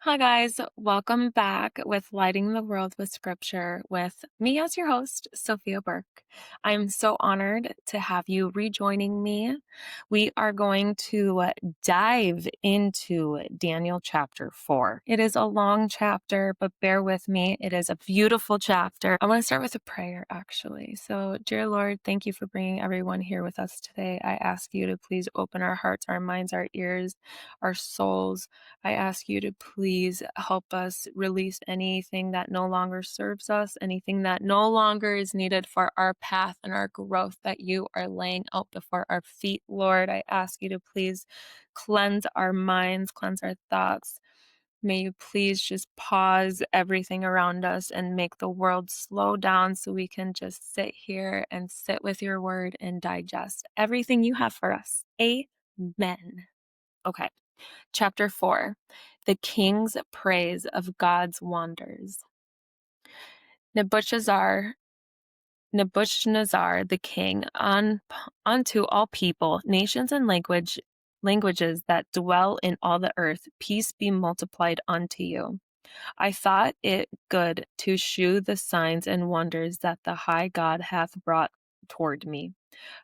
Hi, guys. Welcome back with Lighting the World with Scripture with me as your host, Sophia Burke. I'm so honored to have you rejoining me. We are going to dive into Daniel chapter 4. It is a long chapter, but bear with me. It is a beautiful chapter. I want to start with a prayer, actually. So, dear Lord, thank you for bringing everyone here with us today. I ask you to please open our hearts, our minds, our ears, our souls. I ask you to please help us release anything that no longer serves us, anything that no longer is needed for our path and our growth that you are laying out before our feet, Lord. I ask you to please cleanse our minds, cleanse our thoughts. May you please just pause everything around us and make the world slow down so we can just sit here and sit with your word and digest everything you have for us. Amen. Okay. Chapter 4, The King's Praise of God's Wonders. Nebuchadnezzar the king, unto all people, nations, and languages that dwell in all the earth, peace be multiplied unto you. I thought it good to shew the signs and wonders that the high God hath brought toward me.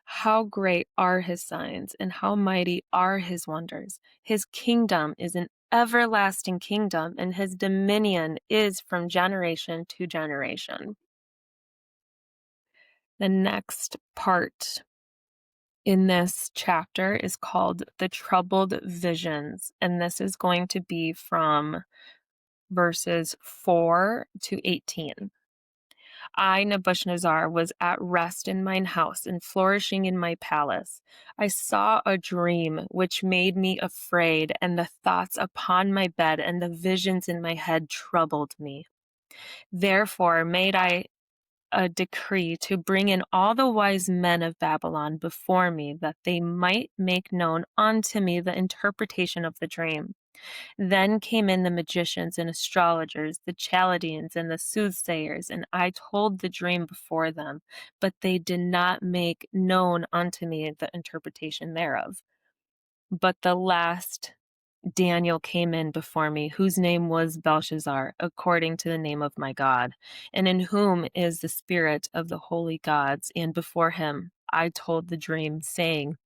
How great are his signs, and how mighty are his wonders! His kingdom is an everlasting kingdom, and his dominion is from generation to generation. The next part in this chapter is called The Troubled Visions, and this is going to be from verses 4 to 18. I, Nabuchadnezzar, was at rest in mine house and flourishing in my palace. I saw a dream which made me afraid, and the thoughts upon my bed and the visions in my head troubled me. Therefore made I a decree to bring in all the wise men of Babylon before me, that they might make known unto me the interpretation of the dream. Then came in the magicians and astrologers, the Chaldeans and the soothsayers, and I told the dream before them, but they did not make known unto me the interpretation thereof. But the last Daniel came in before me, whose name was Belshazzar, according to the name of my God, and in whom is the spirit of the holy gods. And before him I told the dream, saying,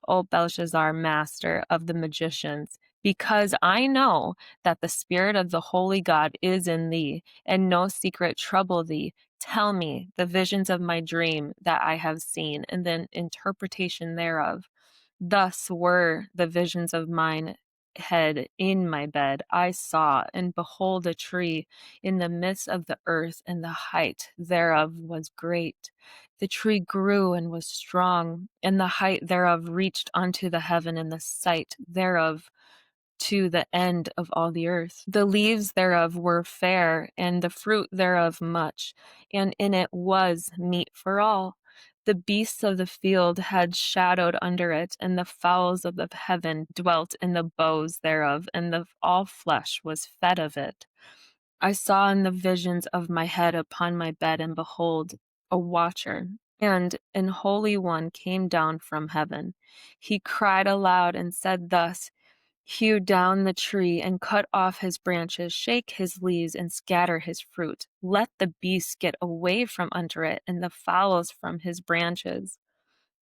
O Belshazzar, master of the magicians, because I know that the spirit of the holy God is in thee, and no secret trouble thee, tell me the visions of my dream that I have seen, and the interpretation thereof. Thus were the visions of mine head in my bed. I saw, and behold, a tree in the midst of the earth, and the height thereof was great. The tree grew and was strong, and the height thereof reached unto the heaven, and the sight thereof to the end of all the earth. The leaves thereof were fair, and the fruit thereof much, and in it was meat for all. The beasts of the field had shadowed under it, and the fowls of the heaven dwelt in the boughs thereof, and all flesh was fed of it. I saw in the visions of my head upon my bed, and behold, a watcher, and an holy one came down from heaven. He cried aloud and said thus, Hew down the tree and cut off his branches, shake his leaves and scatter his fruit. Let the beasts get away from under it, and the fowls from his branches.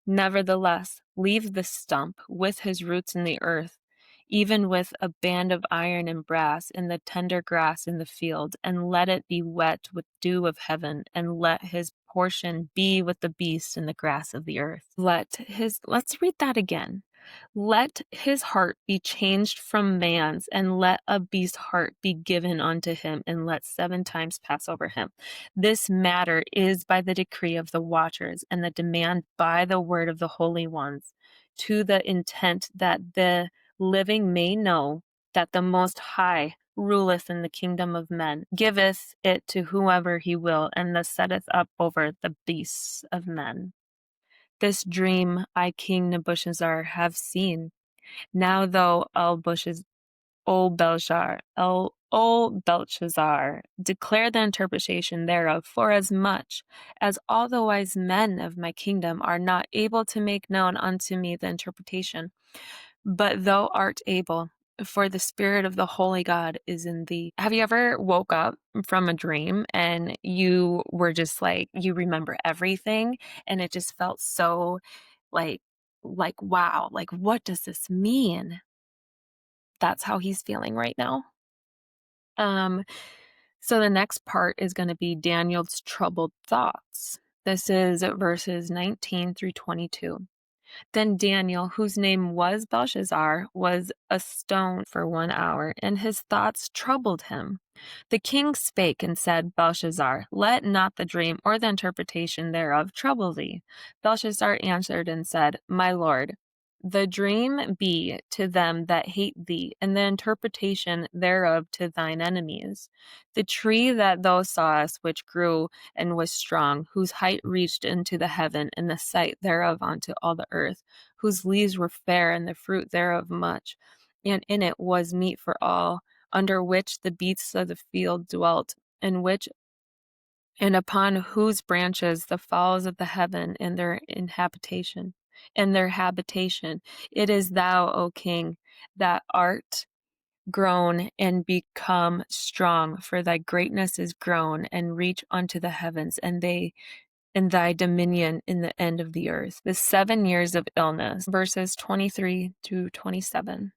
Nevertheless, leave the stump with his roots in the earth, even with a band of iron and brass in the tender grass in the field, and let it be wet with dew of heaven, and let his portion be with the beasts in the grass of the earth. Let's read that again. Let his heart be changed from man's, and let a beast's heart be given unto him, and let 7 times pass over him. This matter is by the decree of the watchers, and the demand by the word of the holy ones, to the intent that the living may know that the Most High ruleth in the kingdom of men, giveth it to whoever he will, and thus setteth up over the beasts of men. This dream I, King Nebuchadnezzar, have seen. Now thou, O Belshazzar, declare the interpretation thereof, forasmuch as all the wise men of my kingdom are not able to make known unto me the interpretation. But thou art able, for the spirit of the holy God is in thee. Have you ever woke up from a dream and you were just like, you remember everything and it just felt so like wow, like what does this mean? That's how he's feeling right now. Um so the next part is going to be Daniel's troubled thoughts. This is verses 19 through 22. Then Daniel, whose name was Belshazzar, was astoned for 1 hour, and his thoughts troubled him. The king spake and said, Belshazzar, let not the dream or the interpretation thereof trouble thee. Belshazzar answered and said, My lord, the dream be to them that hate thee, and the interpretation thereof to thine enemies. The tree that thou sawest, which grew and was strong, whose height reached into the heaven, and the sight thereof unto all the earth, whose leaves were fair, and the fruit thereof much, and in it was meat for all, under which the beasts of the field dwelt, and upon whose branches the fowls of the heaven and their habitation. It is thou, O king, that art grown and become strong, for thy greatness is grown and reach unto the heavens, and thy dominion in the end of the earth. The 7 years of illness, verses 23 to 27.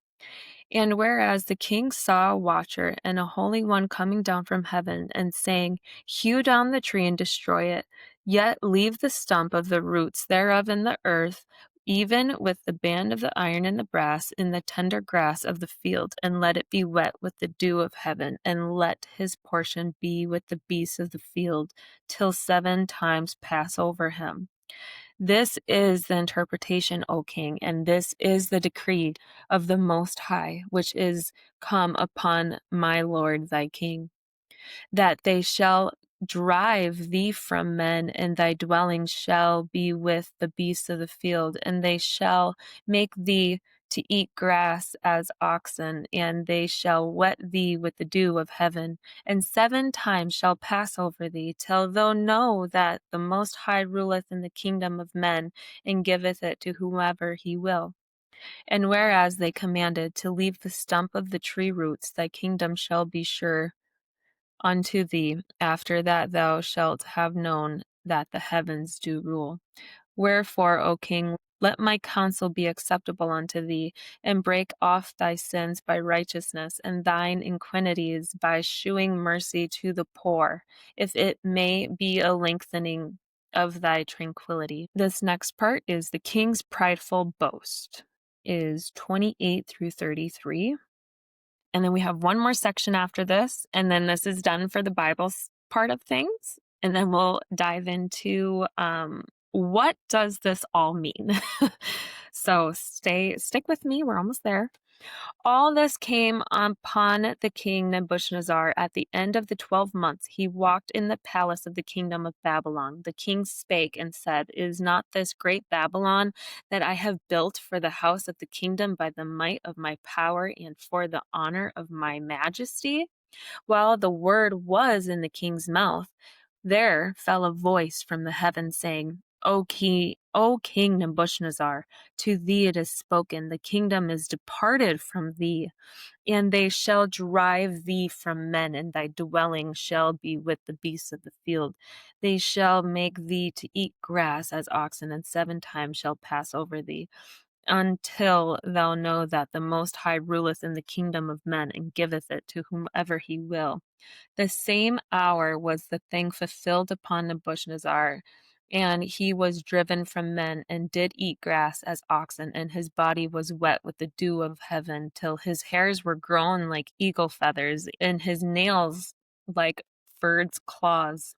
And whereas the king saw a watcher and a holy one coming down from heaven, and saying, Hew down the tree and destroy it, yet leave the stump of the roots thereof in the earth, even with the band of the iron and the brass, in the tender grass of the field, and let it be wet with the dew of heaven, and let his portion be with the beasts of the field, till 7 times pass over him. This is the interpretation, O king, and this is the decree of the Most High, which is come upon my lord thy king, that they shall drive thee from men, and thy dwelling shall be with the beasts of the field, and they shall make thee to eat grass as oxen, and they shall wet thee with the dew of heaven, and 7 times shall pass over thee, till thou know that the Most High ruleth in the kingdom of men, and giveth it to whomever he will. And whereas they commanded to leave the stump of the tree roots, thy kingdom shall be sure unto thee, after that thou shalt have known that the heavens do rule. Wherefore, O king, let my counsel be acceptable unto thee, and break off thy sins by righteousness, and thine iniquities by shewing mercy to the poor, if it may be a lengthening of thy tranquility. This next part is the king's prideful boast, is 28 through 33. And then we have one more section after this, and then this is done for the Bible part of things. And then we'll dive into what does this all mean? So stick with me. We're almost there. All this came upon the king Nebuchadnezzar at the end of the 12 months. He walked in the palace of the kingdom of Babylon. The king spake and said, Is not this great Babylon that I have built for the house of the kingdom by the might of my power and for the honor of my majesty? While the word was in the king's mouth, there fell a voice from the heavens saying, O King Nebuchadnezzar, to thee it is spoken, the kingdom is departed from thee, and they shall drive thee from men, and thy dwelling shall be with the beasts of the field. They shall make thee to eat grass as oxen, and 7 times shall pass over thee, until thou know that the Most High ruleth in the kingdom of men, and giveth it to whomever he will. The same hour was the thing fulfilled upon Nebuchadnezzar, and he was driven from men, and did eat grass as oxen, and his body was wet with the dew of heaven, till his hairs were grown like eagle feathers, and his nails like bird's claws.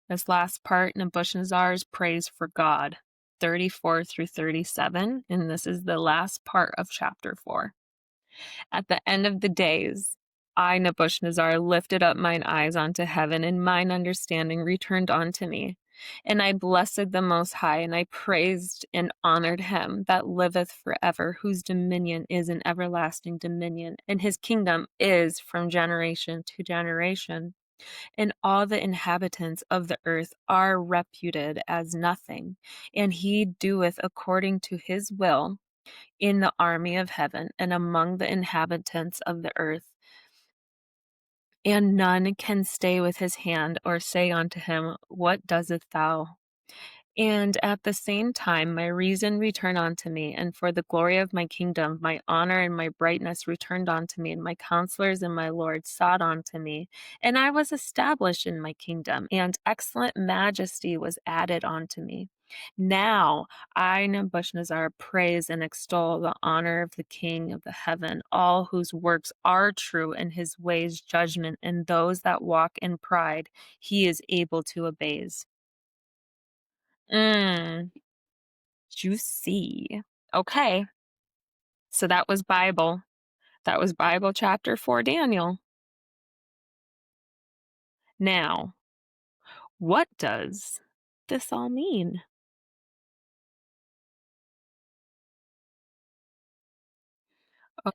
This last part, Nebuchadnezzar's praise for God, 34 through 37, and this is the last part of chapter 4. At the end of the days, I, Nebuchadnezzar, lifted up mine eyes unto heaven, and mine understanding returned unto me. And I blessed the Most High, and I praised and honored him that liveth forever, whose dominion is an everlasting dominion, and his kingdom is from generation to generation. And all the inhabitants of the earth are reputed as nothing, and he doeth according to his will in the army of heaven and among the inhabitants of the earth. And none can stay with his hand or say unto him, What doest thou? And at the same time, my reason returned unto me, and for the glory of my kingdom, my honor and my brightness returned unto me, and my counselors and my lords sought unto me. And I was established in my kingdom, and excellent majesty was added unto me. Now I, Nebuchadnezzar, praise and extol the honor of the King of the heaven, all whose works are true, and his ways judgment, and those that walk in pride he is able to abase. Mm. Juicy. Okay. So that was Bible. That was Bible chapter 4, Daniel. Now, what does this all mean?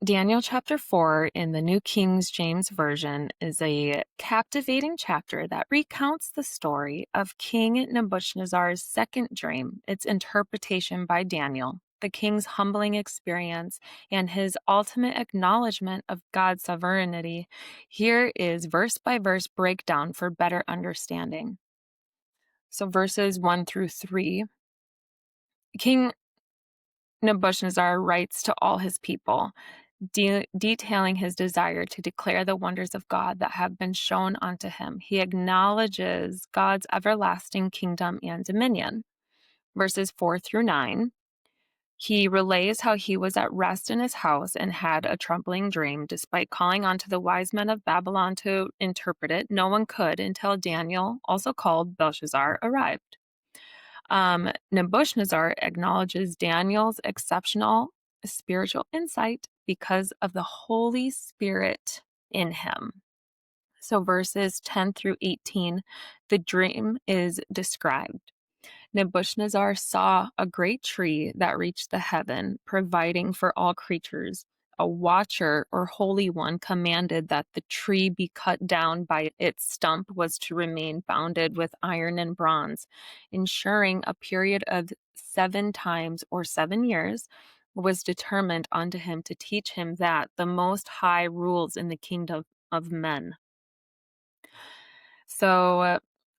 Daniel chapter 4 in the New King James Version is a captivating chapter that recounts the story of King Nebuchadnezzar's second dream, its interpretation by Daniel, the king's humbling experience, and his ultimate acknowledgement of God's sovereignty. Here is verse by verse breakdown for better understanding. So verses 1 through 3. King Nebuchadnezzar writes to all his people, detailing his desire to declare the wonders of God that have been shown unto him. He acknowledges God's everlasting kingdom and dominion. Verses 4 through 9. He relays how he was at rest in his house and had a troubling dream. Despite calling onto the wise men of Babylon to interpret it, no one could until Daniel, also called Belshazzar, arrived. Nebuchadnezzar acknowledges Daniel's exceptional spiritual insight because of the Holy Spirit in him. So verses 10 through 18, the dream is described. Nebuchadnezzar saw a great tree that reached the heaven, providing for all creatures. A watcher or holy one commanded that the tree be cut down by its stump was to remain bounded with iron and bronze, ensuring a period of 7 times or 7 years was determined unto him to teach him that the Most High rules in the kingdom of men. So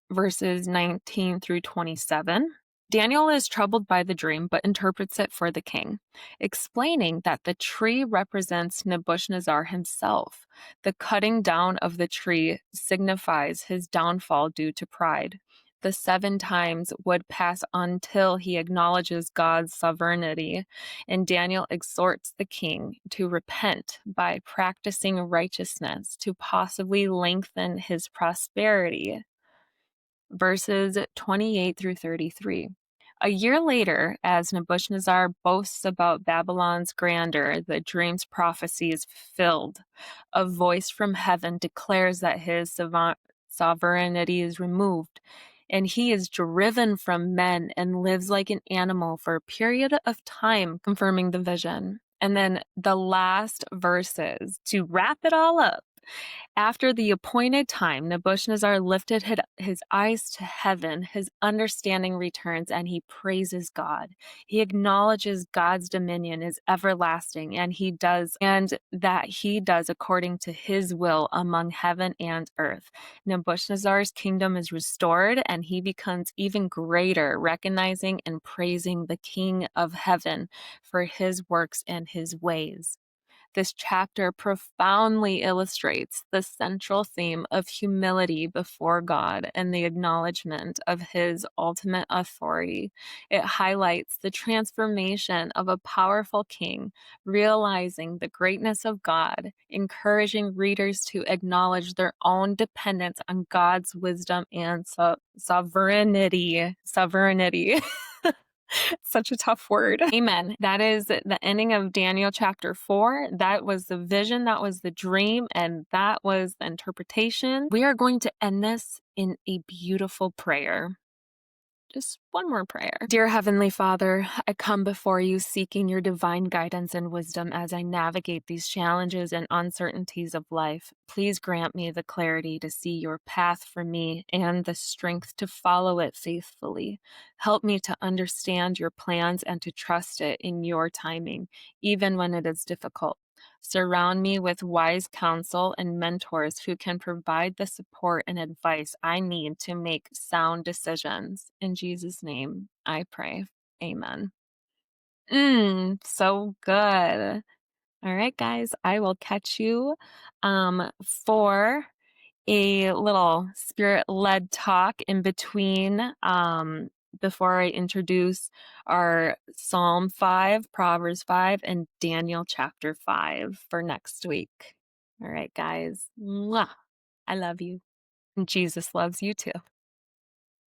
verses 19 through 27. Daniel is troubled by the dream, but interprets it for the king, explaining that the tree represents Nebuchadnezzar himself. The cutting down of the tree signifies his downfall due to pride. The 7 times would pass until he acknowledges God's sovereignty, and Daniel exhorts the king to repent by practicing righteousness to possibly lengthen his prosperity. Verses 28 through 33. A year later, as Nebuchadnezzar boasts about Babylon's grandeur, the dream's prophecy is fulfilled. A voice from heaven declares that his sovereignty is removed, and he is driven from men and lives like an animal for a period of time, confirming the vision. And then the last verses to wrap it all up. After the appointed time, Nebuchadnezzar lifted his eyes to heaven. His understanding returns, and he praises God. He acknowledges God's dominion is everlasting, and that he does according to his will among heaven and earth. Nebuchadnezzar's kingdom is restored, and he becomes even greater, recognizing and praising the King of heaven for his works and his ways. This chapter profoundly illustrates the central theme of humility before God and the acknowledgement of his ultimate authority. It highlights the transformation of a powerful king, realizing the greatness of God, encouraging readers to acknowledge their own dependence on God's wisdom and sovereignty. Sovereignty. Such a tough word. Amen. That is the ending of Daniel chapter 4. That was the vision, that was the dream, and that was the interpretation. We are going to end this in a beautiful prayer. just one more prayer. Dear Heavenly Father, I come before you seeking your divine guidance and wisdom as I navigate these challenges and uncertainties of life. Please grant me the clarity to see your path for me and the strength to follow it faithfully. Help me to understand your plans and to trust it in your timing, even when it is difficult. Surround me with wise counsel and mentors who can provide the support and advice I need to make sound decisions. In Jesus' name, I pray. Amen. So good. All right, guys, I will catch you for a little spirit-led talk in between before I introduce our Psalm 5, Proverbs 5, and Daniel chapter 5 for next week. All right, guys. Mwah. I love you. And Jesus loves you too.